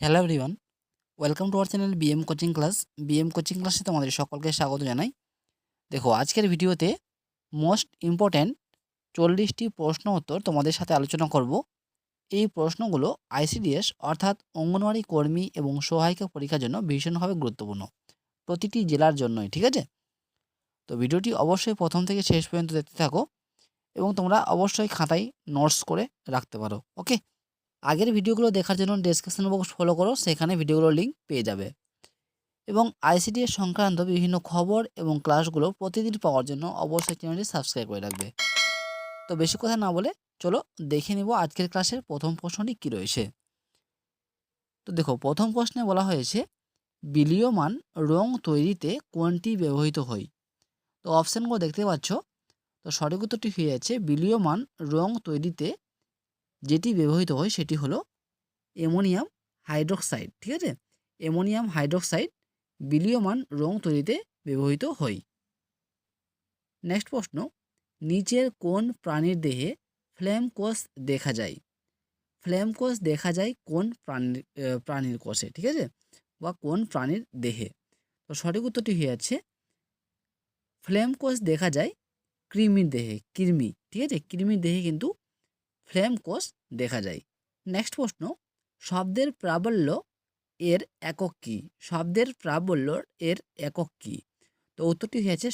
Hello everyone, welcome to our channel BM coaching class. BM coaching ক্লাসে তোমাদের সকলকে স্বাগত জানাই। দেখো, আজকের ভিডিওতে মোস্ট ইম্পর্ট্যান্ট 40টি প্রশ্ন উত্তর তোমাদের সাথে আলোচনা করব। এই প্রশ্নগুলো আইসিডিএস অর্থাৎ অঙ্গনওয়াড়ি কর্মী এবং সহায়িকা পরীক্ষার জন্য ভীষণভাবে গুরুত্বপূর্ণ, প্রতিটি জেলার জন্যই। ঠিক আছে, তো ভিডিওটি অবশ্যই প্রথম থেকে শেষ পর্যন্ত দেখতে থাকো এবং তোমরা অবশ্যই খাতায় নোটস করে রাখতে পারো। ওকে, আগের ভিডিওগুলো দেখার জন্য ডেসক্রিপশন বক্স ফলো করো, সেখানে ভিডিওগুলোর লিঙ্ক পেয়ে যাবে। এবং আইসিডিএস সংক্রান্ত বিভিন্ন খবর এবং ক্লাসগুলো প্রতিদিন পাওয়ার জন্য অবশ্যই চ্যানেলটি সাবস্ক্রাইব করে রাখবে। তো বেশি কথা না বলে চলো দেখে নিব আজকের ক্লাসের প্রথম প্রশ্নটি কী রয়েছে। তো দেখো, প্রথম প্রশ্নে বলা হয়েছে বিলীয়মান রং তৈরিতে কোনটি ব্যবহৃত হয়। তো অপশানগুলো দেখতে পাচ্ছ। তো সঠিক উত্তরটি হয়ে যাচ্ছে বিলীয়মান রং তৈরিতে যেটি ব্যবহৃত হয় সেটি হলো অ্যামোনিয়াম হাইড্রোক্সাইড। ঠিক আছে, অ্যামোনিয়াম হাইড্রোক্সাইড বিলীয়মান রং তৈরিতে ব্যবহৃত হয়। নেক্সট প্রশ্ন, নিচের কোন প্রাণীর দেহে ফ্লেম কোষ দেখা যায়। ফ্লেম কোষ দেখা যায় কোন প্রাণীর কোষে, ঠিক আছে, বা কোন প্রাণীর দেহে। তো সঠিক উত্তরটি হয়ে যাচ্ছে ফ্লেম কোষ দেখা যায় কৃমির দেহে, কৃমি। ঠিক আছে, কৃমির দেহে কিন্তু ফ্লেম কোষ দেখা যায়। নেক্সট প্রশ্ন, শব্দের প্রাবল্য এর একক কী। শব্দের প্রাবল্য এর একক কী। তো উত্তরটি হয়েছে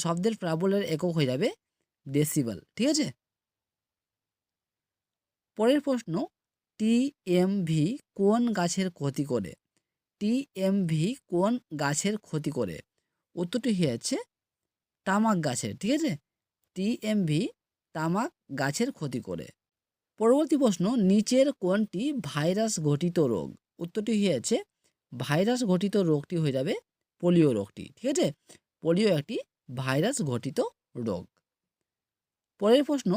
শব্দের প্রাবল্যের একক হয়ে যাবে ডেসিবেল। ঠিক আছে, পরের প্রশ্ন, টিএমভি কোন গাছের ক্ষতি করে। টিএমভি কোন গাছের ক্ষতি করে। উত্তরটি হয়েছে তামাক গাছের। ঠিক আছে, টিএমভি তামাক গাছের ক্ষতি করে। পরবর্তী প্রশ্ন, নিচের কোনটি ভাইরাস ঘটিত রোগ। উত্তরটি হয়েছে ভাইরাস ঘটিত রোগটি হয়ে যাবে পোলিও রোগটি। ঠিক আছে, পোলিও একটি ভাইরাস ঘটিত রোগ। পরের প্রশ্ন,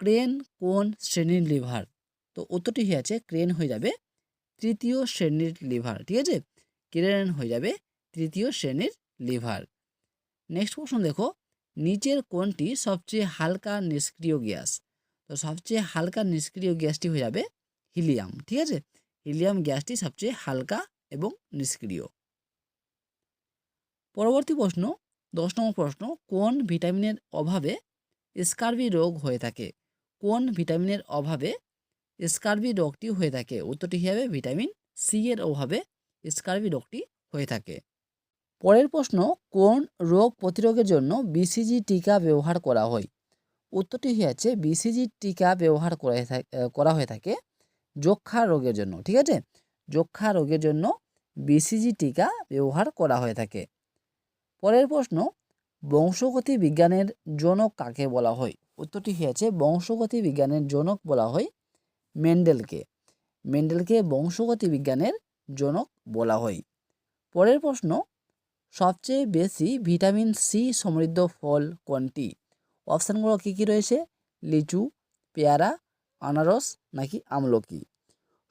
ক্রেন কোন শ্রেণীর লিভার। তো উত্তরটি হয়ে আছে ক্রেন হয়ে যাবে তৃতীয় শ্রেণীর লিভার। ঠিক আছে, ক্রেন হয়ে যাবে তৃতীয় শ্রেণীর লিভার। নেক্সট প্রশ্ন দেখো, নিচের কোনটি সবচেয়ে হালকা নিষ্ক্রিয় গ্যাস। তো সবচেয়ে হালকা নিষ্ক্রিয় গ্যাসটি হয়ে যাবে হিলিয়াম। ঠিক আছে, হিলিয়াম গ্যাসটি সবচেয়ে হালকা এবং নিষ্ক্রিয়। পরবর্তী প্রশ্ন, 10 নম্বর প্রশ্ন, কোন ভিটামিনের অভাবে স্কারবি রোগ হয়ে থাকে। কোন ভিটামিনের অভাবে স্কারবি রোগটি হয়ে থাকে। উত্তরটি হবে ভিটামিন সি এর অভাবে স্কারবি রোগটি হয়ে থাকে। পরের প্রশ্ন, কোন রোগ প্রতিরোধের জন্য বিসিজি টিকা ব্যবহার করা হয়। উত্তরটি হচ্ছে বিসিজি টিকা ব্যবহার করা হয়ে থাকে যক্ষ্মা রোগের জন্য। ঠিক আছে, যক্ষ্মা রোগের জন্য বিসিজি টিকা ব্যবহার করা হয়ে থাকে। পরের প্রশ্ন, বংশগতি বিজ্ঞানের জনক কাকে বলা হয়। উত্তরটি হয়েছে বংশগতি বিজ্ঞানের জনক বলা হয় মেন্ডেলকে। মেন্ডেলকে বংশগতি বিজ্ঞানের জনক বলা হয়। পরের প্রশ্ন, সবচেয়ে বেশি ভিটামিন সি সমৃদ্ধ ফল কোনটি। অপশানগুলো কী কী রয়েছে, লিচু, পেয়ারা, আনারস নাকি আমলকি।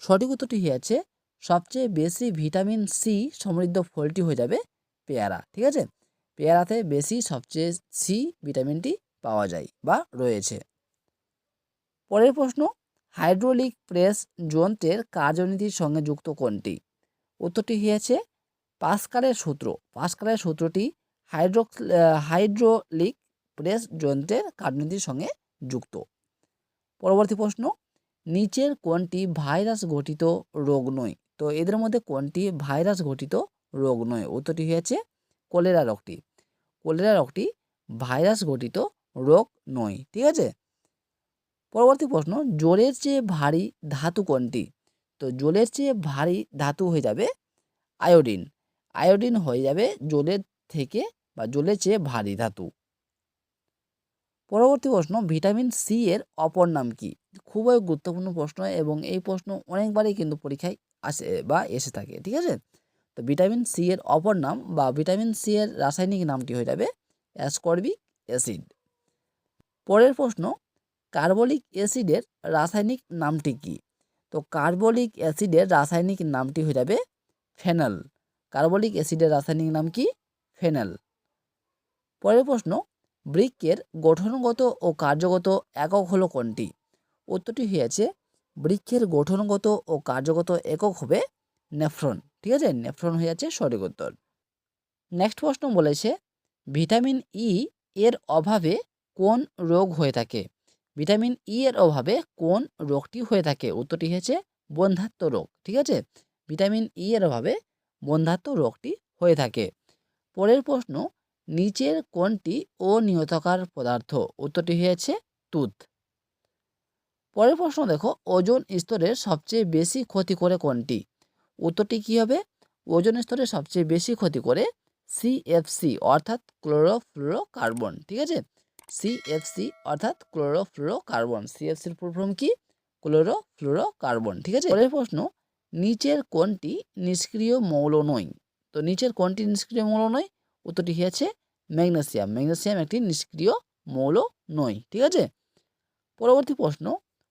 সঠিক উত্তরটি হয়েছে সবচেয়ে বেশি ভিটামিন সি সমৃদ্ধ ফলটি হয়ে যাবে পেয়ারা। ঠিক আছে, পেয়ারাতে বেশি সবচেয়ে সি ভিটামিনটি পাওয়া যায় বা রয়েছে। পরের প্রশ্ন, হাইড্রোলিক প্রেস যন্ত্রের কার্যনীতির সঙ্গে যুক্ত কোনটি। উত্তরটি হয়েছে পাস্কালের সূত্র। পাস্কালের সূত্রটি হাইড্রোলিক প্রেস যন্ত্রের কার্যনীতির সঙ্গে যুক্ত। পরবর্তী প্রশ্ন, নিচের কোনটি ভাইরাস ঘটিত রোগ নয়। তো এদের মধ্যে কোনটি ভাইরাস ঘটিত রোগ নয়। উত্তরটি হয়েছে কলেরা রোগটি। কলেরা রোগটি ভাইরাস ঘটিত রোগ নয়। ঠিক আছে, পরবর্তী প্রশ্ন, জলের চেয়ে ভারী ধাতু কোনটি। তো জলের চেয়ে ভারী ধাতু হয়ে যাবে আয়োডিন। আয়োডিন হয়ে যাবে জলের থেকে বা জলের চেয়ে ভারী ধাতু। পরবর্তী প্রশ্ন, ভিটামিন সি এর অপর নাম কি। খুবই গুরুত্বপূর্ণ প্রশ্ন এবং এই প্রশ্ন অনেকবারই কিন্তু পরীক্ষায় আসে বা এসে থাকে। ঠিক আছে, তো ভিটামিন সি এর অপর নাম বা ভিটামিন সি এর রাসায়নিক নামটি হয়ে যাবে অ্যাসকর্বিক অ্যাসিড। পরের প্রশ্ন, কার্বলিক অ্যাসিডের রাসায়নিক নামটি কি। তো কার্বলিক অ্যাসিডের রাসায়নিক নামটি হয়ে যাবে ফেনল। কার্বলিক অ্যাসিডের রাসায়নিক নাম কি, ফেনল। পরের প্রশ্ন, বৃক্কের গঠনগত ও কার্যগত একক হলো কোনটি। উত্তরটি হয়েছে বৃক্ষের গঠনগত ও কার্যগত একক হবে নেফ্রন। ঠিক আছে, নেফ্রন হয়ে যাচ্ছে সঠিক উত্তর। নেক্সট প্রশ্ন বলেছে ভিটামিন ই এর অভাবে কোন রোগ হয়ে থাকে? ভিটামিন ই এর অভাবে কোন রোগটি হয়ে থাকে? উত্তরটি হচ্ছে বন্ধ্যাত্ব রোগ। ঠিক আছে, ভিটামিন ই এর অভাবে বন্ধ্যাত্ব রোগটি হয়ে থাকে। পরের প্রশ্ন, নিচের কোনটি অনিয়তকার পদার্থ? উত্তরটি হয়েছে তুত। পরের প্রশ্ন দেখো, ওজোন স্তরের সবচেয়ে বেশি ক্ষতি করে কোনটি? উত্তরটি কী হবে? ওজোন স্তরের সবচেয়ে বেশি ক্ষতি করে সিএফসি অর্থাৎ ক্লোরোফ্লোরোকার্বন। ঠিক আছে, সিএফসি অর্থাৎ ক্লোরোফ্লোরোকার্বন। সিএফসির ফুল ফর্ম কি? ক্লোরোফ্লোরোকার্বন। ঠিক আছে, পরের প্রশ্ন, নিচের কোনটি নিষ্ক্রিয় মৌল নয়? তো নিচের কোনটি নিষ্ক্রিয় মৌল নয়? উত্তরটি হয়েছে ম্যাগনেসিয়াম। ম্যাগনেসিয়াম একটি নিষ্ক্রিয় মৌল নয়। ঠিক আছে, পরবর্তী প্রশ্ন,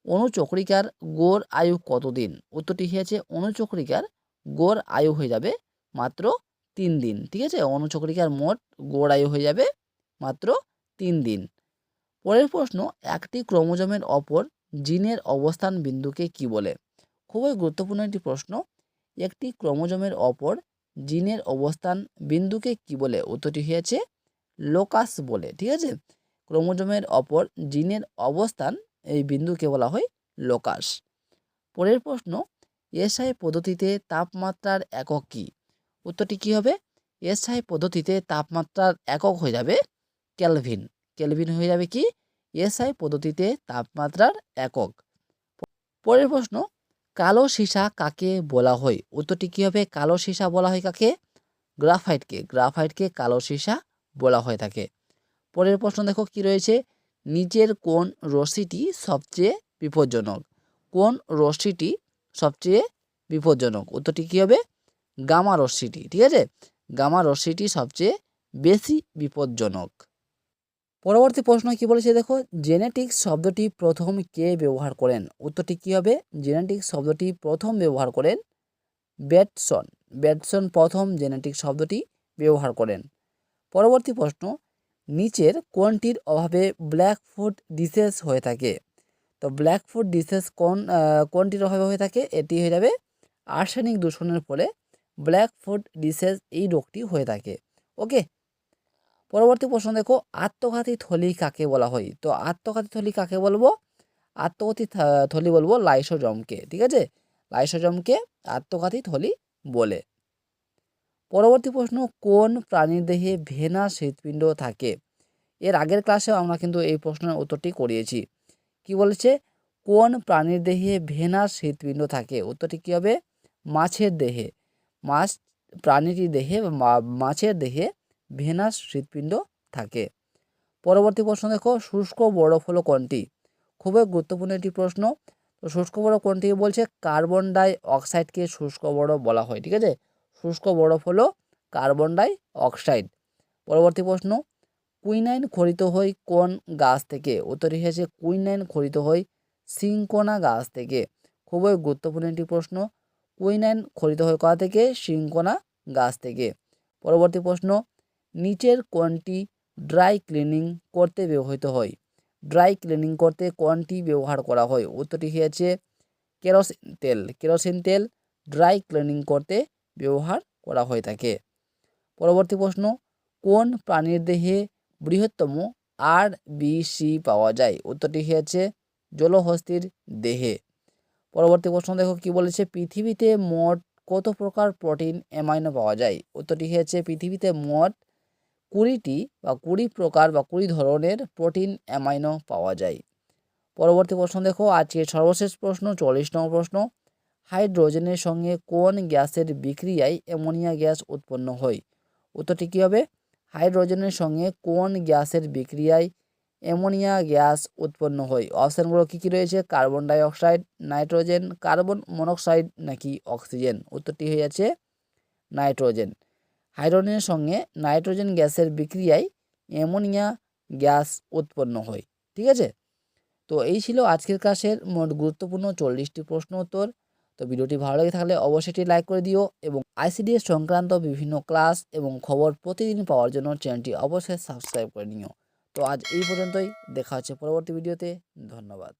অণুচক্রিকার গড় আয়ু কতদিন? উত্তরটি হয়েছে অণুচক্রিকার গড় আয়ু হয়ে যাবে মাত্র 3 দিন। ঠিক আছে, অণুচক্রিকার মোট গড় আয়ু হয়ে যাবে মাত্র 3 দিন। পরের প্রশ্ন, একটি ক্রোমোজোমের অপর জিনের অবস্থান বিন্দুকে কি বলে? খুবই গুরুত্বপূর্ণ একটি প্রশ্ন। একটি ক্রোমোজোমের অপর জিনের অবস্থান বিন্দুকে কি বলে? উত্তরটি হয়েছে লোকাস বলে। ঠিক আছে, ক্রোমোজোমের অপর জিনের অবস্থান এই বিন্দুকে বলা হয় লোকাস। পরের প্রশ্ন, এসআই পদ্ধতিতে তাপমাত্রার একক কী? উত্তরটি কী হবে? এসআই পদ্ধতিতে তাপমাত্রার একক হয়ে যাবে কেলভিন। কেলভিন হয়ে যাবে কি? এসআই পদ্ধতিতে তাপমাত্রার একক। পরের প্রশ্ন, কালো সীসা কাকে বলা হয়? উত্তরটি কী হবে? কালো সীসা বলা হয় কাকে? গ্রাফাইটকে। গ্রাফাইটকে কালো সীসা বলা হয়ে থাকে। পরের প্রশ্ন দেখো কি রয়েছে, নিচের কোন রশ্মিটি সবচেয়ে বিপজ্জনক? কোন রশ্মিটি সবচেয়ে বিপজ্জনক? উত্তরটি কী হবে? গামা রশ্মিটি। ঠিক আছে, গামা রশ্মিটি সবচেয়ে বেশি বিপজ্জনক। পরবর্তী প্রশ্ন কি বলেছে দেখো, জেনেটিক্স শব্দটি প্রথম কে ব্যবহার করেন? উত্তরটি কী হবে? জেনেটিক্স শব্দটি প্রথম ব্যবহার করেন ব্যাটসন। ব্যাটসন প্রথম জেনেটিক্স শব্দটি ব্যবহার করেন। পরবর্তী প্রশ্ন, নিচের কোনটির অভাবে ব্ল্যাক ফুড ডিসেস হয়ে থাকে? তো ব্ল্যাক ফুড ডিসেস কোনটির অভাবে হয়ে থাকে? এটি হয়ে যাবে আর্সেনিক দূষণের ফলে ব্ল্যাক ফুড ডিসেস এই রোগটি হয়ে থাকে। ওকে, পরবর্তী প্রশ্ন দেখো, আত্মঘাতী থলি কাকে বলা হয়? তো আত্মঘাতী থলি কাকে বলবো? আত্মঘাতী থলি বলবো লাইসোজোমকে। ঠিক আছে, লাইসোজোমকে আত্মঘাতী থলি বলে। পরবর্তী প্রশ্ন, কোন প্রাণীর দেহে ভেনাস হৃৎপিণ্ড থাকে? এর আগের ক্লাসেও আমরা কিন্তু এই প্রশ্নের উত্তরটি করিয়েছি। কি বলেছে? কোন প্রাণীর দেহে ভেনাস হৃৎপিণ্ড থাকে? উত্তরটি কী হবে? মাছের দেহে। প্রাণীটির দেহে মাছের দেহে ভেনাস হৃৎপিণ্ড থাকে। পরবর্তী প্রশ্ন দেখো, শুষ্ক বরফ হলো কোনটি? খুবই গুরুত্বপূর্ণ একটি প্রশ্ন। তো শুষ্ক বরফ কোনটি বলছে? কার্বন ডাই অক্সাইডকে শুষ্ক বরফ বলা হয়। ঠিক আছে, শুষ্ক বরফ হলো কার্বন ডাই অক্সাইড। পরবর্তী প্রশ্ন, কুইনাইন খরিত হয় কোন গাছ থেকে? উত্তরটি হয়েছে কুইনাইন খরিত হয় সিনকোনা গাছ থেকে। খুবই গুরুত্বপূর্ণ একটি প্রশ্ন। কুইনাইন খরিত হয় কোথা থেকে? সিনকোনা গাছ থেকে। পরবর্তী প্রশ্ন, নিচের কোনটি ড্রাই ক্লিনিং করতে ব্যবহৃত হয়? ড্রাই ক্লিনিং করতে কোনটি ব্যবহার করা হয়? উত্তরটি হয়েছে কেরোসিন তেল। কেরোসিন তেল ড্রাই ক্লিনিং করতে ব্যবহার করা হয়ে থাকে। পরবর্তী প্রশ্ন, কোন প্রাণীর দেহে বৃহত্তম আরবিসি পাওয়া যায়? উত্তরটি হয়েছে জলহস্তির দেহে। পরবর্তী প্রশ্ন দেখো কি বলেছে, পৃথিবীতে মোট কত প্রকার প্রোটিন অ্যামাইনো পাওয়া যায়? উত্তরটি হয়েছে পৃথিবীতে মোট 20টি বা 20 প্রকার বা 20 ধরনের প্রোটিন অ্যামাইনো পাওয়া যায়। পরবর্তী প্রশ্ন দেখো, আজকে সর্বশেষ প্রশ্ন 40তম প্রশ্ন, হাইড্রোজেনের সঙ্গে কোন গ্যাসের বিক্রিয়ায় অ্যামোনিয়া গ্যাস উৎপন্ন হয়? উত্তরটি কী হবে? হাইড্রোজেনের সঙ্গে কোন গ্যাসের বিক্রিয়ায় অ্যামোনিয়া গ্যাস উৎপন্ন হয়? অপশানগুলো কী কী রয়েছে? Carbon die oxide, nitrogen, carbon monoxide নাকি অক্সিজেন? উত্তরটি হয়ে যাচ্ছে নাইট্রোজেন। হাইড্রোজেনের সঙ্গে নাইট্রোজেন গ্যাসের বিক্রিয়ায় অ্যামোনিয়া গ্যাস উৎপন্ন হয়। ঠিক আছে, তো এই ছিল আজকের ক্লাসের মোট গুরুত্বপূর্ণ 40টি প্রশ্ন উত্তর। তো ভিডিওটি ভালো লেগে থাকলে অবশ্যই লাইক করে দিও এবং আইসিডিএস সংক্রান্ত বিভিন্ন ক্লাস এবং খবর প্রতিদিন পাওয়ার জন্য চ্যানেলটি অবশ্যই সাবস্ক্রাইব করে নিও। তো আজ এই পর্যন্তই, দেখা হচ্ছে পরবর্তী ভিডিওতে। ধন্যবাদ।